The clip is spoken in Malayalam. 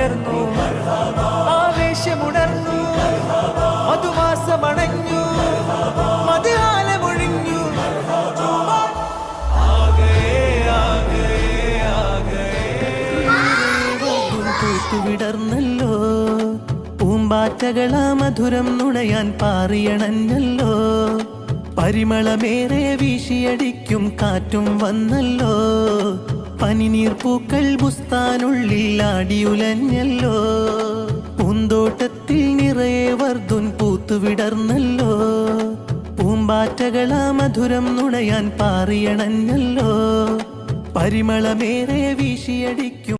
പുലർന്നു, ആവേശമുണർന്നു, മധുമാസമണഞ്ഞു, മധുകാലമൊഴിഞ്ഞു. വിടർന്നല്ലോ പൂമ്പാറ്റകളാ മധുരം നുണയാൻ പാറിയണഞ്ഞല്ലോ. പരിമളമേറെ വീശിയടിക്കും കാറ്റും വന്നല്ലോ. പനിനീർ പൂക്കൾ ബുസ്താനുള്ളിൽ ആടിയുലഞ്ഞല്ലോ. പൂന്തോട്ടത്തിൽ നിറയെ വർദ്ധുൻ പൂത്തുവിടർന്നല്ലോ. പൂമ്പാറ്റകളാ മധുരം നുണയാൻ പാറിയണഞ്ഞല്ലോ. പരിമളമേറെ വീശിയടിക്കും